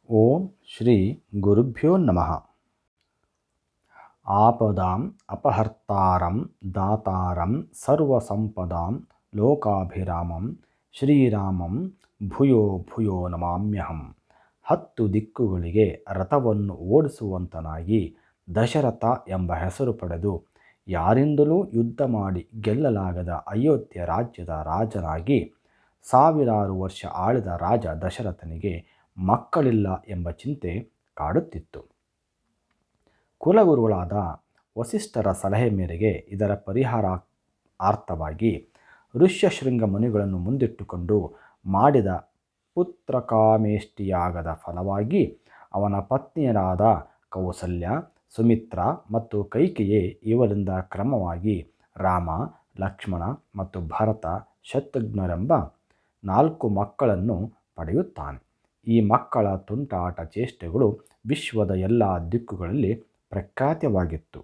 ಓಂ ಶ್ರೀ ಗುರುಭ್ಯೋ ನಮಃ. ಆಪದಾಂ ಅಪಹರ್ತಾರಂ ದಾತಾರಂ ಸರ್ವಸಂಪದಾಂ ಲೋಕಾಭಿರಾಮಂ ಶ್ರೀರಾಮಂ ಭೂಯೋ ಭೂಯೋ ನಮಾಮ್ಯಹಂ. 10 ದಿಕ್ಕುಗಳಿಗೆ ರಥವನ್ನು ಓಡಿಸುವಂತನಾಗಿ ದಶರಥ ಎಂಬ ಹೆಸರು ಪಡೆದು ಯಾರಿಂದಲೂ ಯುದ್ಧ ಮಾಡಿ ಗೆಲ್ಲಲಾಗದ ಅಯೋಧ್ಯ ರಾಜ್ಯದ ರಾಜನಾಗಿ ಸಾವಿರಾರು ವರ್ಷ ಆಳಿದ ರಾಜ ದಶರಥನಿಗೆ ಮಕ್ಕಳಿಲ್ಲ ಎಂಬ ಚಿಂತೆ ಕಾಡುತ್ತಿತ್ತು. ಕುಲಗುರುಗಳಾದ ವಸಿಷ್ಠರ ಸಲಹೆ ಮೇರೆಗೆ ಇದರ ಪರಿಹಾರಾರ್ಥವಾಗಿ ಋಷ್ಯಶೃಂಗ ಮುನಿಗಳನ್ನು ಮುಂದಿಟ್ಟುಕೊಂಡು ಮಾಡಿದ ಪುತ್ರಕಾಮೇಷ್ಟಿಯಾಗದ ಫಲವಾಗಿ ಅವನ ಪತ್ನಿಯರಾದ ಕೌಸಲ್ಯ, ಸುಮಿತ್ರ ಮತ್ತು ಕೈಕೇಯಿ ಇವರಿಂದ ಕ್ರಮವಾಗಿ ರಾಮ, ಲಕ್ಷ್ಮಣ ಮತ್ತು ಭರತ, ಶತ್ರುಘ್ನರೆಂಬ 4 ಮಕ್ಕಳನ್ನು ಪಡೆಯುತ್ತಾನೆ. ಈ ಮಕ್ಕಳ ತುಂಟಾಟ ಚೇಷ್ಟೆಗಳು ವಿಶ್ವದ ಎಲ್ಲ ದಿಕ್ಕುಗಳಲ್ಲಿ ಪ್ರಖ್ಯಾತವಾಗಿತ್ತು.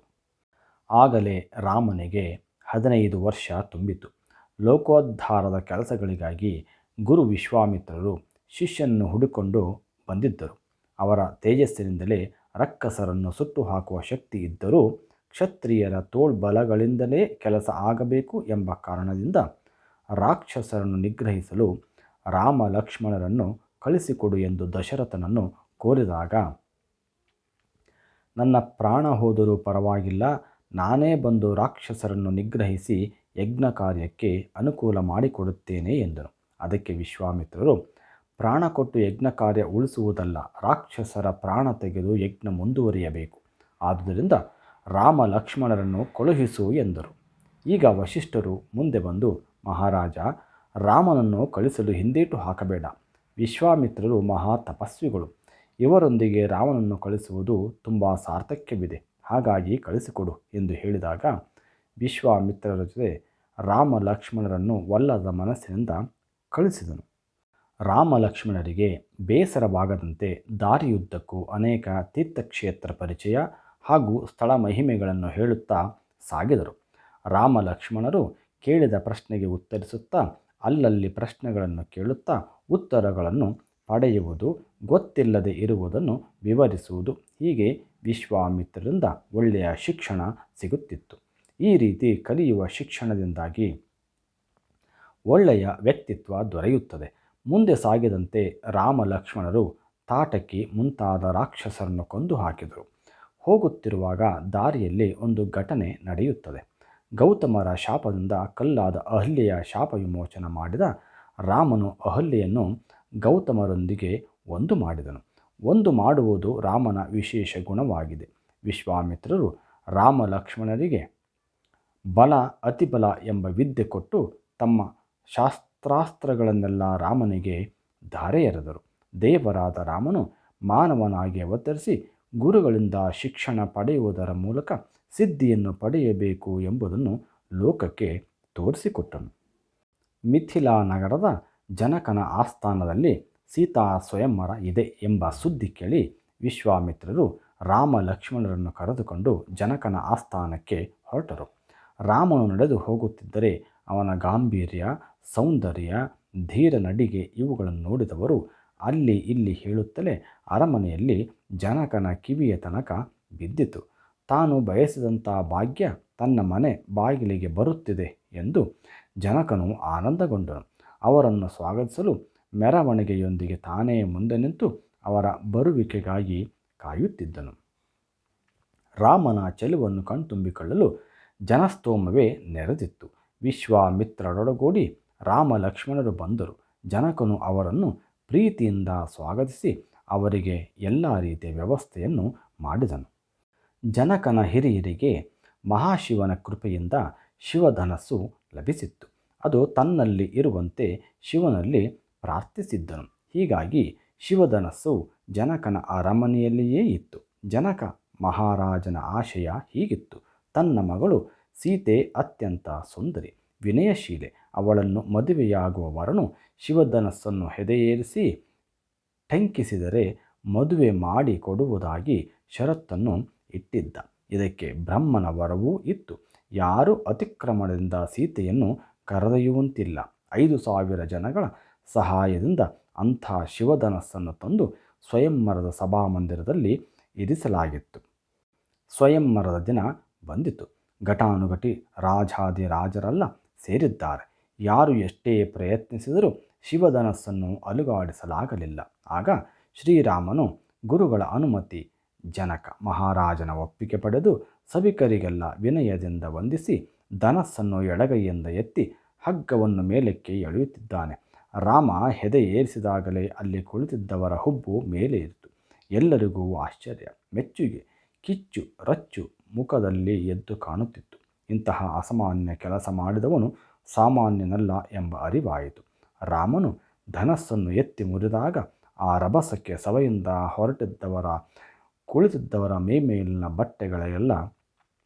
ಆಗಲೇ ರಾಮನಿಗೆ 15 ವರ್ಷ ತುಂಬಿತು. ಲೋಕೋದ್ಧಾರದ ಕೆಲಸಗಳಿಗಾಗಿ ಗುರು ವಿಶ್ವಾಮಿತ್ರರು ಶಿಷ್ಯನನ್ನು ಹುಡುಕೊಂಡು ಬಂದಿದ್ದರು. ಅವರ ತೇಜಸ್ಸಿನಿಂದಲೇ ರಕ್ಕಸರನ್ನು ಸುಟ್ಟು ಹಾಕುವ ಶಕ್ತಿ ಇದ್ದರೂ ಕ್ಷತ್ರಿಯರ ತೋಳ್ಬಲಗಳಿಂದಲೇ ಕೆಲಸ ಆಗಬೇಕು ಎಂಬ ಕಾರಣದಿಂದ ರಾಕ್ಷಸರನ್ನು ನಿಗ್ರಹಿಸಲು ರಾಮ ಲಕ್ಷ್ಮಣರನ್ನು ಕಳಿಸಿಕೊಡು ಎಂದು ದಶರಥನನ್ನು ಕೋರಿದಾಗ, ನನ್ನ ಪ್ರಾಣ ಹೋದರೂ ಪರವಾಗಿಲ್ಲ, ನಾನೇ ಬಂದು ರಾಕ್ಷಸರನ್ನು ನಿಗ್ರಹಿಸಿ ಯಜ್ಞ ಕಾರ್ಯಕ್ಕೆ ಅನುಕೂಲ ಮಾಡಿಕೊಡುತ್ತೇನೆ ಎಂದನು. ಅದಕ್ಕೆ ವಿಶ್ವಾಮಿತ್ರರು, ಪ್ರಾಣ ಕೊಟ್ಟು ಯಜ್ಞ ಕಾರ್ಯ ಉಳಿಸುವುದಲ್ಲ, ರಾಕ್ಷಸರ ಪ್ರಾಣ ತೆಗೆದು ಯಜ್ಞ ಮುಂದುವರಿಯಬೇಕು. ಆದುದರಿಂದ ರಾಮ ಲಕ್ಷ್ಮಣರನ್ನು ಕಳುಹಿಸು ಎಂದರು. ಈಗ ವಸಿಷ್ಠರು ಮುಂದೆ ಬಂದು, ಮಹಾರಾಜ, ರಾಮನನ್ನು ಕಳಿಸಲು ಹಿಂದೇಟು ಹಾಕಬೇಡ. ವಿಶ್ವಾಮಿತ್ರರು ಮಹಾ ತಪಸ್ವಿಗಳು. ಇವರೊಂದಿಗೆ ರಾಮನನ್ನು ಕಳಿಸುವುದು ತುಂಬ ಸಾರ್ಥಕ್ಯವಿದೆ. ಹಾಗಾಗಿ ಕಳಿಸಿಕೊಡು ಎಂದು ಹೇಳಿದಾಗ ವಿಶ್ವಾಮಿತ್ರರ ಜೊತೆ ರಾಮ ಲಕ್ಷ್ಮಣರನ್ನು ಒಲ್ಲದ ಮನಸ್ಸಿನಿಂದ ಕಳಿಸಿದನು. ರಾಮ ಲಕ್ಷ್ಮಣರಿಗೆ ಬೇಸರವಾಗದಂತೆ ದಾರಿಯುದ್ದಕ್ಕೂ ಅನೇಕ ತೀರ್ಥಕ್ಷೇತ್ರ ಪರಿಚಯ ಹಾಗೂ ಸ್ಥಳ ಮಹಿಮೆಗಳನ್ನು ಹೇಳುತ್ತಾ ಸಾಗಿದರು. ರಾಮ ಲಕ್ಷ್ಮಣರು ಕೇಳಿದ ಪ್ರಶ್ನೆಗೆ ಉತ್ತರಿಸುತ್ತಾ, ಅಲ್ಲಲ್ಲಿ ಪ್ರಶ್ನೆಗಳನ್ನು ಕೇಳುತ್ತಾ ಉತ್ತರಗಳನ್ನು ಪಡೆಯುವುದು, ಗೊತ್ತಿಲ್ಲದೆ ಇರುವುದನ್ನು ವಿವರಿಸುವುದು, ಹೀಗೆ ವಿಶ್ವಾಮಿತ್ರರಿಂದ ಒಳ್ಳೆಯ ಶಿಕ್ಷಣ ಸಿಗುತ್ತಿತ್ತು. ಈ ರೀತಿ ಕಲಿಯುವ ಶಿಕ್ಷಣದಿಂದಾಗಿ ಒಳ್ಳೆಯ ವ್ಯಕ್ತಿತ್ವ ದೊರೆಯುತ್ತದೆ. ಮುಂದೆ ಸಾಗಿದಂತೆ ರಾಮ ಲಕ್ಷ್ಮಣರು ತಾಟಕಿ ಮುಂತಾದ ರಾಕ್ಷಸರನ್ನು ಕೊಂದು ಹಾಕಿದರು. ಹೋಗುತ್ತಿರುವಾಗ ದಾರಿಯಲ್ಲಿ ಒಂದು ಘಟನೆ ನಡೆಯುತ್ತದೆ. ಗೌತಮರ ಶಾಪದಿಂದ ಕಲ್ಲಾದ ಅಹಲ್ಯೆಯ ಶಾಪ ವಿಮೋಚನ ಮಾಡಿದ ರಾಮನು ಅಹಲ್ಯೆಯನ್ನು ಗೌತಮರೊಂದಿಗೆ ಒಂದು ಮಾಡಿದನು. ಒಂದು ಮಾಡುವುದು ರಾಮನ ವಿಶೇಷ ಗುಣವಾಗಿದೆ. ವಿಶ್ವಾಮಿತ್ರರು ರಾಮ ಲಕ್ಷ್ಮಣರಿಗೆ ಬಲ ಅತಿಬಲ ಎಂಬ ವಿದ್ಯೆ ಕೊಟ್ಟು ತಮ್ಮ ಶಾಸ್ತ್ರಾಸ್ತ್ರಗಳನ್ನೆಲ್ಲ ರಾಮನಿಗೆ ಧಾರೆ ಎರೆದರು. ದೇವರಾದ ರಾಮನು ಮಾನವನಾಗಿ ಅವತರಿಸಿ ಗುರುಗಳಿಂದ ಶಿಕ್ಷಣ ಪಡೆಯುವುದರ ಮೂಲಕ ಸಿದ್ಧಿಯನ್ನು ಪಡೆಯಬೇಕು ಎಂಬುದನ್ನು ಲೋಕಕ್ಕೆ ತೋರಿಸಿಕೊಟ್ಟನು. ಮಿಥಿಲಾ ನಗರದ ಜನಕನ ಆಸ್ಥಾನದಲ್ಲಿ ಸೀತಾ ಸ್ವಯಂವರ ಇದೆ ಎಂಬ ಸುದ್ದಿ ಕೇಳಿ ವಿಶ್ವಾಮಿತ್ರರು ರಾಮ ಲಕ್ಷ್ಮಣರನ್ನು ಕರೆದುಕೊಂಡು ಜನಕನ ಆಸ್ಥಾನಕ್ಕೆ ಹೊರಟರು. ರಾಮನು ನಡೆದು ಹೋಗುತ್ತಿದ್ದರೆ ಅವನ ಗಾಂಭೀರ್ಯ, ಸೌಂದರ್ಯ, ಧೀರ ನಡಿಗೆ ಇವುಗಳನ್ನು ನೋಡಿದವರು ಅಲ್ಲಿ ಇಲ್ಲಿ ಹೇಳುತ್ತಲೇ ಅರಮನೆಯಲ್ಲಿ ಜನಕನ ಕಿವಿಯ ತನಕ ಬಿದ್ದಿತು. ತಾನು ಬಯಸಿದಂಥ ಭಾಗ್ಯ ತನ್ನ ಮನೆ ಬಾಗಿಲಿಗೆ ಬರುತ್ತಿದೆ ಎಂದು ಜನಕನು ಆನಂದಗೊಂಡನು. ಅವರನ್ನು ಸ್ವಾಗತಿಸಲು ಮೆರವಣಿಗೆಯೊಂದಿಗೆ ತಾನೇ ಮುಂದೆ ನಿಂತು ಅವರ ಬರುವಿಕೆಗಾಗಿ ಕಾಯುತ್ತಿದ್ದನು. ರಾಮನ ಚೆಲುವನ್ನು ಕಣ್ತುಂಬಿಕೊಳ್ಳಲು ಜನಸ್ತೋಮವೇ ನೆರೆದಿತ್ತು. ವಿಶ್ವಾಮಿತ್ರರೊಡಗೂಡಿ ರಾಮ ಲಕ್ಷ್ಮಣರು ಬಂದರು. ಜನಕನು ಅವರನ್ನು ಪ್ರೀತಿಯಿಂದ ಸ್ವಾಗತಿಸಿ ಅವರಿಗೆ ಎಲ್ಲ ರೀತಿಯ ವ್ಯವಸ್ಥೆಯನ್ನು ಮಾಡಿದನು. ಜನಕನ ಹಿರಿಯರಿಗೆ ಮಹಾಶಿವನ ಕೃಪೆಯಿಂದ ಶಿವಧನಸ್ಸು ಲಭಿಸಿತ್ತು. ಅದು ತನ್ನಲ್ಲಿ ಇರುವಂತೆ ಶಿವನಲ್ಲಿ ಪ್ರಾರ್ಥಿಸಿದ್ದನು. ಹೀಗಾಗಿ ಶಿವಧನಸ್ಸು ಜನಕನ ಅರಮನೆಯಲ್ಲಿಯೇ ಇತ್ತು. ಜನಕ ಮಹಾರಾಜನ ಆಶಯ ಹೀಗಿತ್ತು: ತನ್ನ ಮಗಳು ಸೀತೆ ಅತ್ಯಂತ ಸುಂದರಿ, ವಿನಯಶೀಲೆ. ಅವಳನ್ನು ಮದುವೆಯಾಗುವ ವರನು ಶಿವಧನಸ್ಸನ್ನು ಹೆದೆಯೇರಿಸಿ ಟಂಕಿಸಿದರೆ ಮದುವೆ ಮಾಡಿ ಕೊಡುವುದಾಗಿ ಷರತ್ತನ್ನು ಇಟ್ಟಿದ್ದ. ಇದಕ್ಕೆ ಬ್ರಹ್ಮನ ವರವೂ ಇತ್ತು. ಯಾರೂ ಅತಿಕ್ರಮಣದಿಂದ ಸೀತೆಯನ್ನು ಕರೆದೊಯ್ಯುವಂತಿಲ್ಲ. 5,000 ಜನಗಳ ಸಹಾಯದಿಂದ ಅಂಥ ಶಿವಧನಸ್ಸನ್ನು ತಂದು ಸ್ವಯಂವರದ ಸಭಾಮಂದಿರದಲ್ಲಿ ಇರಿಸಲಾಗಿತ್ತು. ಸ್ವಯಂವರದ ದಿನ ಬಂದಿತು. ಘಟಾನುಘಟಿ ರಾಜಾದಿರಾಜರೆಲ್ಲ ಸೇರಿದ್ದಾರೆ. ಯಾರು ಎಷ್ಟೇ ಪ್ರಯತ್ನಿಸಿದರೂ ಶಿವಧನಸ್ಸನ್ನು ಅಲುಗಾಡಿಸಲಾಗಲಿಲ್ಲ. ಆಗ ಶ್ರೀರಾಮನು ಗುರುಗಳ ಅನುಮತಿ, ಜನಕ ಮಹಾರಾಜನ ಒಪ್ಪಿಗೆ ಪಡೆದು ಸಭಿಕರಿಗೆಲ್ಲ ವಿನಯದಿಂದ ವಂದಿಸಿ ಧನಸ್ಸನ್ನು ಎಡಗೈಯಿಂದ ಎತ್ತಿ ಹಗ್ಗವನ್ನು ಮೇಲಕ್ಕೆ ಎಳೆಯುತ್ತಿದ್ದಾನೆ. ರಾಮ ಹೆದೆ ಏರಿಸಿದಾಗಲೇ ಅಲ್ಲಿ ಕುಳಿತಿದ್ದವರ ಹುಬ್ಬು ಮೇಲೆ ಇರಿತು. ಎಲ್ಲರಿಗೂ ಆಶ್ಚರ್ಯ, ಮೆಚ್ಚುಗೆ, ಕಿಚ್ಚು ರಚ್ಚು ಮುಖದಲ್ಲಿ ಎದ್ದು ಕಾಣುತ್ತಿತ್ತು. ಇಂತಹ ಅಸಾಮಾನ್ಯ ಕೆಲಸ ಮಾಡಿದವನು ಸಾಮಾನ್ಯನಲ್ಲ ಎಂಬ ಅರಿವಾಯಿತು. ರಾಮನು ಧನಸ್ಸನ್ನು ಎತ್ತಿ ಮುರಿದಾಗ ಆ ರಭಸಕ್ಕೆ ಸಭೆಯಿಂದ ಕುಳಿತಿದ್ದವರ ಮೇಲಿನ ಬಟ್ಟೆಗಳೆಲ್ಲ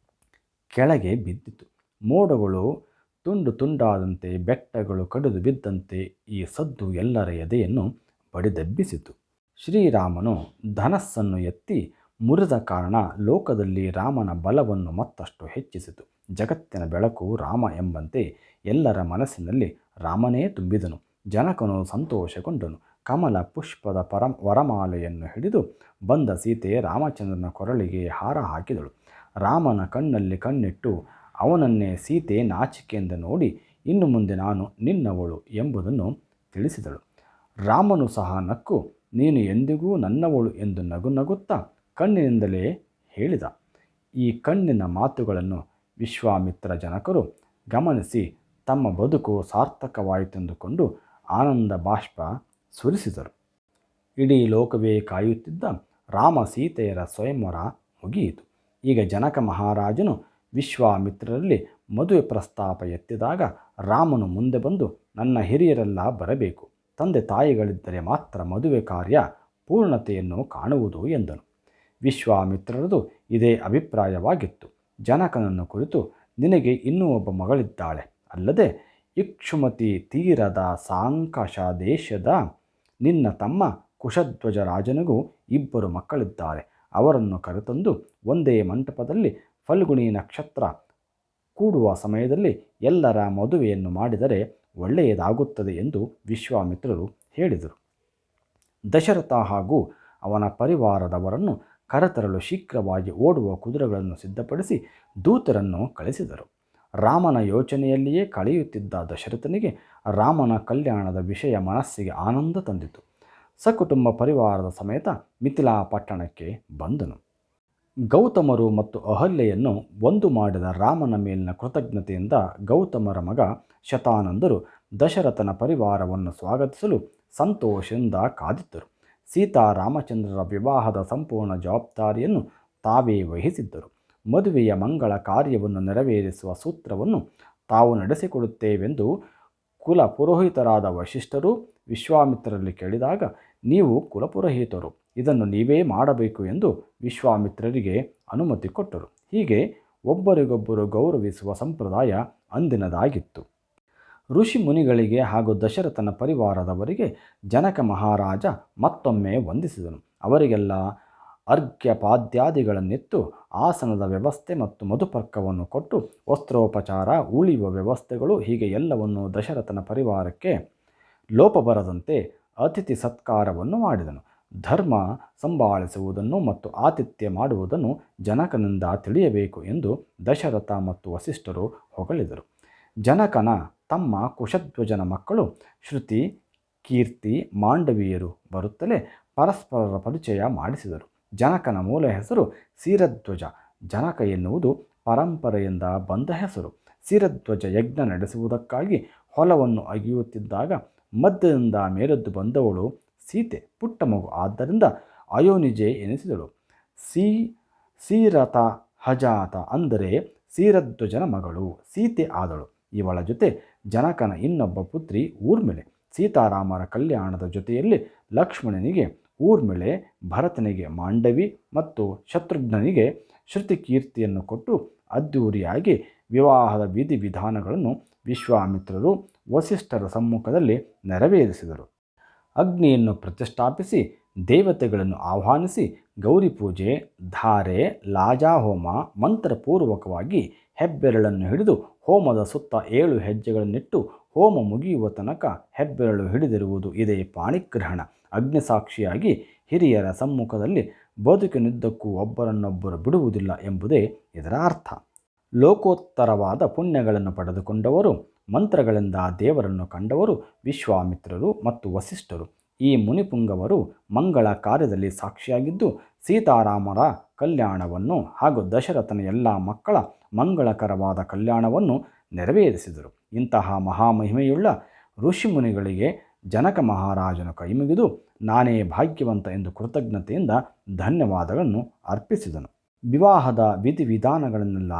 ಕೆಳಗೆ ಬಿದ್ದಿತು. ಮೋಡಗಳು ತುಂಡು ತುಂಡಾದಂತೆ, ಬೆಟ್ಟಗಳು ಕಡಿದು ಬಿದ್ದಂತೆ ಈ ಸದ್ದು ಎಲ್ಲರ ಎದೆಯನ್ನು ಬಡಿದೆಬ್ಬಿಸಿತು. ಶ್ರೀರಾಮನು ಧನಸ್ಸನ್ನು ಎತ್ತಿ ಮುರಿದ ಕಾರಣ ಲೋಕದಲ್ಲಿ ರಾಮನ ಬಲವನ್ನು ಮತ್ತಷ್ಟು ಹೆಚ್ಚಿಸಿತು. ಜಗತ್ತಿನ ಬೆಳಕು ರಾಮ ಎಂಬಂತೆ ಎಲ್ಲರ ಮನಸ್ಸಿನಲ್ಲಿ ರಾಮನೇ ತುಂಬಿದನು. ಜನಕನು ಸಂತೋಷಗೊಂಡನು. ಕಮಲ ಪುಷ್ಪದ ವರಮಾಲೆಯನ್ನು ಹಿಡಿದು ಬಂದ ಸೀತೆ ರಾಮಚಂದ್ರನ ಕೊರಳಿಗೆ ಹಾರ ಹಾಕಿದಳು. ರಾಮನ ಕಣ್ಣಲ್ಲಿ ಕಣ್ಣಿಟ್ಟು ಅವನನ್ನೇ ಸೀತೆ ನಾಚಿಕೆಯಿಂದ ನೋಡಿ, ಇನ್ನು ಮುಂದೆ ನಾನು ನಿನ್ನವಳು ಎಂಬುದನ್ನು ತಿಳಿಸಿದಳು. ರಾಮನು ಸಹ ನಕ್ಕು, ನೀನು ಎಂದಿಗೂ ನನ್ನವಳು ಎಂದು ನಗುತ್ತಾ ಕಣ್ಣಿನಿಂದಲೇ ಹೇಳಿದ. ಈ ಕಣ್ಣಿನ ಮಾತುಗಳನ್ನು ವಿಶ್ವಾಮಿತ್ರ ಜನಕರು ಗಮನಿಸಿ ತಮ್ಮ ಬದುಕು ಸಾರ್ಥಕವಾಯಿತೆಂದುಕೊಂಡು ಆನಂದ ಬಾಷ್ಪ ಸುರಿಸಿದರು. ಇಡೀ ಲೋಕವೇ ಕಾಯುತ್ತಿದ್ದ ರಾಮ ಸೀತೆಯರ ಸ್ವಯಂವರ ಮುಗಿಯಿತು. ಈಗ ಜನಕ ಮಹಾರಾಜನು ವಿಶ್ವಾಮಿತ್ರರಲ್ಲಿ ಮದುವೆ ಪ್ರಸ್ತಾಪ ಎತ್ತಿದಾಗ ರಾಮನು ಮುಂದೆ ಬಂದು, ನನ್ನ ಹಿರಿಯರೆಲ್ಲ ಬರಬೇಕು, ತಂದೆ ತಾಯಿಗಳಿದ್ದರೆ ಮಾತ್ರ ಮದುವೆ ಕಾರ್ಯ ಪೂರ್ಣತೆಯನ್ನು ಕಾಣುವುದು ಎಂದನು. ವಿಶ್ವಾಮಿತ್ರರದು ಇದೇ ಅಭಿಪ್ರಾಯವಾಗಿತ್ತು. ಜನಕನನ್ನು ಕುರಿತು, ನಿನಗೆ ಇನ್ನೂ ಒಬ್ಬ ಮಗಳಿದ್ದಾಳೆ, ಅಲ್ಲದೆ ಇಕ್ಷುಮತಿ ತೀರದ ಸಾಂಕಶ ದೇಶದ ನಿನ್ನ ತಮ್ಮ ಕುಶಧ್ವಜ ರಾಜನಿಗೂ 2 ಮಕ್ಕಳಿದ್ದಾರೆ. ಅವರನ್ನು ಕರೆತಂದು ಒಂದೇ ಮಂಟಪದಲ್ಲಿ ಫಲ್ಗುಣಿ ನಕ್ಷತ್ರ ಕೂಡುವ ಸಮಯದಲ್ಲಿ ಎಲ್ಲರ ಮದುವೆಯನ್ನು ಮಾಡಿದರೆ ಒಳ್ಳೆಯದಾಗುತ್ತದೆ ಎಂದು ವಿಶ್ವಾಮಿತ್ರರು ಹೇಳಿದರು. ದಶರಥ ಹಾಗೂ ಅವನ ಪರಿವಾರದವರನ್ನು ಕರೆತರಲು ಶೀಘ್ರವಾಗಿ ಓಡುವ ಕುದುರೆಗಳನ್ನು ಸಿದ್ಧಪಡಿಸಿ ದೂತರನ್ನು ಕಳಿಸಿದರು. ರಾಮನ ಯೋಚನೆಯಲ್ಲಿಯೇ ಕಳೆಯುತ್ತಿದ್ದ ದಶರಥನಿಗೆ ರಾಮನ ಕಲ್ಯಾಣದ ವಿಷಯ ಮನಸ್ಸಿಗೆ ಆನಂದ ತಂದಿತು. ಸಕುಟುಂಬ ಪರಿವಾರದ ಸಮೇತ ಮಿಥಿಲಾ ಪಟ್ಟಣಕ್ಕೆ ಬಂದನು. ಗೌತಮರು ಮತ್ತು ಅಹಲ್ಯೆಯನ್ನು ಒಂದು ಮಾಡಿದ ರಾಮನ ಮೇಲಿನ ಕೃತಜ್ಞತೆಯಿಂದ ಗೌತಮರ ಮಗ ಶತಾನಂದರು ದಶರಥನ ಪರಿವಾರವನ್ನು ಸ್ವಾಗತಿಸಲು ಸಂತೋಷದಿಂದ ಕಾದಿದ್ದರು. ಸೀತಾರಾಮಚಂದ್ರರ ವಿವಾಹದ ಸಂಪೂರ್ಣ ಜವಾಬ್ದಾರಿಯನ್ನು ತಾವೇ ವಹಿಸಿದ್ದರು. ಮದುವೆಯ ಮಂಗಳ ಕಾರ್ಯವನ್ನು ನೆರವೇರಿಸುವ ಸೂತ್ರವನ್ನು ತಾವು ನಡೆಸಿಕೊಡುತ್ತೇವೆಂದು ಕುಲ ಪುರೋಹಿತರಾದ ವಶಿಷ್ಠರು ವಿಶ್ವಾಮಿತ್ರರಲ್ಲಿ ಕೇಳಿದಾಗ, ನೀವು ಕುಲಪುರೋಹಿತರು, ಇದನ್ನು ನೀವೇ ಮಾಡಬೇಕು ಎಂದು ವಿಶ್ವಾಮಿತ್ರರಿಗೆ ಅನುಮತಿ ಕೊಟ್ಟರು. ಹೀಗೆ ಒಬ್ಬರಿಗೊಬ್ಬರು ಗೌರವಿಸುವ ಸಂಪ್ರದಾಯ ಅಂದಿನದಾಗಿತ್ತು. ಋಷಿ ಮುನಿಗಳಿಗೆ ಹಾಗೂ ದಶರಥನ ಪರಿವಾರದವರಿಗೆ ಜನಕ ಮಹಾರಾಜ ಮತ್ತೊಮ್ಮೆ ವಂದಿಸಿದನು. ಅವರಿಗೆಲ್ಲ ಅರ್ಘ್ಯಪಾದ್ಯಾದಿಗಳನ್ನಿತ್ತು ಆಸನದ ವ್ಯವಸ್ಥೆ ಮತ್ತು ಮಧುಪರ್ಕವನ್ನು ಕೊಟ್ಟು ವಸ್ತ್ರೋಪಚಾರ, ಉಳಿಯುವ ವ್ಯವಸ್ಥೆಗಳು, ಹೀಗೆ ಎಲ್ಲವನ್ನು ದಶರಥನ ಪರಿವಾರಕ್ಕೆ ಲೋಪ ಬರದಂತೆ ಅತಿಥಿ ಸತ್ಕಾರವನ್ನು ಮಾಡಿದನು. ಧರ್ಮ ಸಂಭಾಳಿಸುವುದನ್ನು ಮತ್ತು ಆತಿಥ್ಯ ಮಾಡುವುದನ್ನು ಜನಕನಿಂದ ತಿಳಿಯಬೇಕು ಎಂದು ದಶರಥ ಮತ್ತು ವಸಿಷ್ಠರು ಹೊಗಳಿದರು. ಜನಕನ ತಮ್ಮ ಕುಶಧ್ವಜನ ಮಕ್ಕಳು ಶ್ರುತಿ, ಕೀರ್ತಿ, ಮಾಂಡವಿಯರು ಬರುತ್ತಲೇ ಪರಸ್ಪರರ ಪರಿಚಯ ಮಾಡಿಸಿದರು. ಜನಕನ ಮೂಲ ಹೆಸರು ಸೀರಧ್ವಜ. ಜನಕ ಎನ್ನುವುದು ಪರಂಪರೆಯಿಂದ ಬಂದ ಹೆಸರು. ಸೀರಧ್ವಜ ಯಜ್ಞ ನಡೆಸುವುದಕ್ಕಾಗಿ ಹೊಲವನ್ನು ಅಗೆಯುತ್ತಿದ್ದಾಗ ಮಧ್ಯದಿಂದ ಮೇಲೆದ್ದು ಬಂದವಳು ಸೀತೆ. ಪುಟ್ಟ ಮಗು ಆದ್ದರಿಂದ ಅಯೋನಿಜೆ ಎನಿಸಿದಳು. ಸೀರಥ ಹಜಾತ ಅಂದರೆ ಸೀರಧ್ವಜನ ಮಗಳು ಸೀತೆ ಆದಳು. ಇವಳ ಜೊತೆ ಜನಕನ ಇನ್ನೊಬ್ಬ ಪುತ್ರಿ ಊರ್ಮಿಳೆ. ಸೀತಾರಾಮರ ಕಲ್ಯಾಣದ ಜೊತೆಯಲ್ಲಿ ಲಕ್ಷ್ಮಣನಿಗೆ ಊರ್ಮಿಳೆ, ಭರತನಿಗೆ ಮಾಂಡವಿ ಮತ್ತು ಶತ್ರುಘ್ನನಿಗೆ ಶ್ರುತಿಕೀರ್ತಿಯನ್ನು ಕೊಟ್ಟು ಅದ್ಧೂರಿಯಾಗಿ ವಿವಾಹದ ವಿಧಿವಿಧಾನಗಳನ್ನು ವಿಶ್ವಾಮಿತ್ರರು ವಸಿಷ್ಠರ ಸಮ್ಮುಖದಲ್ಲಿ ನೆರವೇರಿಸಿದರು. ಅಗ್ನಿಯನ್ನು ಪ್ರತಿಷ್ಠಾಪಿಸಿ ದೇವತೆಗಳನ್ನು ಆಹ್ವಾನಿಸಿ ಗೌರಿ ಪೂಜೆ, ಧಾರೆ, ಲಾಜಾಹೋಮ ಮಂತ್ರಪೂರ್ವಕವಾಗಿ ಹೆಬ್ಬೆರಳನ್ನು ಹಿಡಿದು ಹೋಮದ ಸುತ್ತ 7 ಹೆಜ್ಜೆಗಳನ್ನಿಟ್ಟು ಹೋಮ ಮುಗಿಯುವ ತನಕ ಹೆಬ್ಬೆರಳು ಹಿಡಿದಿರುವುದು ಇದೇ ಪಾಣಿಗ್ರಹಣ. ಅಗ್ನಿಸಾಕ್ಷಿಯಾಗಿ ಹಿರಿಯರ ಸಮ್ಮುಖದಲ್ಲಿ ಬದುಕಿನುದ್ದಕ್ಕೂ ಒಬ್ಬರನ್ನೊಬ್ಬರು ಬಿಡುವುದಿಲ್ಲ ಎಂಬುದೇ ಇದರ ಅರ್ಥ. ಲೋಕೋತ್ತರವಾದ ಪುಣ್ಯಗಳನ್ನು ಪಡೆದುಕೊಂಡವರು, ಮಂತ್ರಗಳಿಂದ ದೇವರನ್ನು ಕಂಡವರು ವಿಶ್ವಾಮಿತ್ರರು ಮತ್ತು ವಸಿಷ್ಠರು. ಈ ಮುನಿಪುಂಗವರು ಮಂಗಳ ಕಾರ್ಯದಲ್ಲಿ ಸಾಕ್ಷಿಯಾಗಿದ್ದು ಸೀತಾರಾಮರ ಕಲ್ಯಾಣವನ್ನು ಹಾಗೂ ದಶರಥನ ಎಲ್ಲ ಮಕ್ಕಳ ಮಂಗಳಕರವಾದ ಕಲ್ಯಾಣವನ್ನು ನೆರವೇರಿಸಿದರು. ಇಂತಹ ಮಹಾಮಹಿಮೆಯುಳ್ಳ ಋಷಿಮುನಿಗಳಿಗೆ ಜನಕ ಮಹಾರಾಜನು ಕೈಮುಗಿದು ನಾನೇ ಭಾಗ್ಯವಂತ ಎಂದು ಕೃತಜ್ಞತೆಯಿಂದ ಧನ್ಯವಾದಗಳನ್ನು ಅರ್ಪಿಸಿದನು. ವಿವಾಹದ ವಿಧಿವಿಧಾನಗಳನ್ನೆಲ್ಲ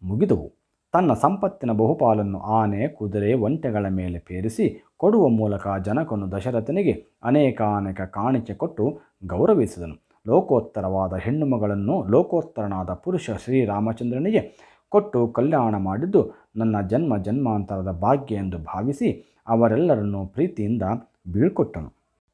ಮುಗಿದವು. ತನ್ನ ಸಂಪತ್ತಿನ ಬಹುಪಾಲನ್ನು ಆನೆ, ಕುದುರೆ, ಒಂಟೆಗಳ ಮೇಲೆ ಪೇರಿಸಿ ಕೊಡುವ ಮೂಲಕ ಜನಕನು ದಶರಥನಿಗೆ ಅನೇಕಾನೇಕ ಕಾಣಿಕೆ ಕೊಟ್ಟು ಗೌರವಿಸಿದನು. ಲೋಕೋತ್ತರವಾದ ಹೆಣ್ಣು ಮಗಳನ್ನು ಲೋಕೋತ್ತರನಾದ ಪುರುಷ ಶ್ರೀರಾಮಚಂದ್ರನಿಗೆ ಕೊಟ್ಟು ಕಲ್ಯಾಣ ಮಾಡಿದ್ದು ನನ್ನ ಜನ್ಮ ಜನ್ಮಾಂತರದ ಭಾಗ್ಯ ಎಂದು ಭಾವಿಸಿ ಅವರೆಲ್ಲರನ್ನೂ ಪ್ರೀತಿಯಿಂದ ಬೀಳ್ಕೊಟ್ಟನು.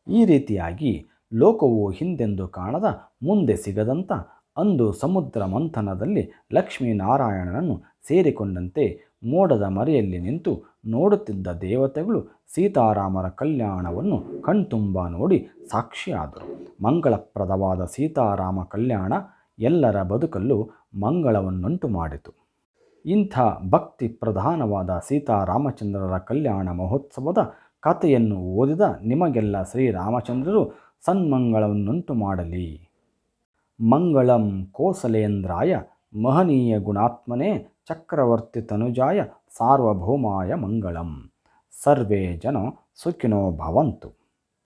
ಈ ರೀತಿಯಾಗಿ ಲೋಕವು ಹಿಂದೆಂದು ಕಾಣದ, ಮುಂದೆ ಸಿಗದಂಥ ಅಂದು ಸಮುದ್ರ ಮಂಥನದಲ್ಲಿ ಲಕ್ಷ್ಮೀನಾರಾಯಣನನ್ನು ಸೇರಿಕೊಂಡಂತೆ ಮೋಡದ ಮರೆಯಲ್ಲಿ ನಿಂತು ನೋಡುತ್ತಿದ್ದ ದೇವತೆಗಳು ಸೀತಾರಾಮರ ಕಲ್ಯಾಣವನ್ನು ಕಣ್ತುಂಬ ನೋಡಿ ಸಾಕ್ಷಿಯಾದರು. ಮಂಗಳಪ್ರದವಾದ ಸೀತಾರಾಮ ಕಲ್ಯಾಣ ಎಲ್ಲರ ಬದುಕಲ್ಲೂ ಮಂಗಳವನ್ನುಂಟು ಮಾಡಿತು. ಇಂಥ ಭಕ್ತಿ ಪ್ರಧಾನವಾದ ಸೀತಾರಾಮಚಂದ್ರರ ಕಲ್ಯಾಣ ಮಹೋತ್ಸವದ ಕಥೆಯನ್ನು ಓದಿದ ನಿಮಗೆಲ್ಲ ಶ್ರೀರಾಮಚಂದ್ರರು ಸನ್ಮಂಗಳವನ್ನುಂಟು ಮಾಡಲಿ. ಮಂಗಳಂ ಕೋಸಲೇಂದ್ರಾಯ ಮಹನೀಯ ಗುಣಾತ್ಮನೇ ಚಕ್ರವರ್ತಿ ತನುಜಾಯ ಸಾರ್ವಭೌಮಾಯ ಮಂಗಳಂ. ಸರ್ವೇ ಜನ ಸುಖಿನೋ ಭವಂತು.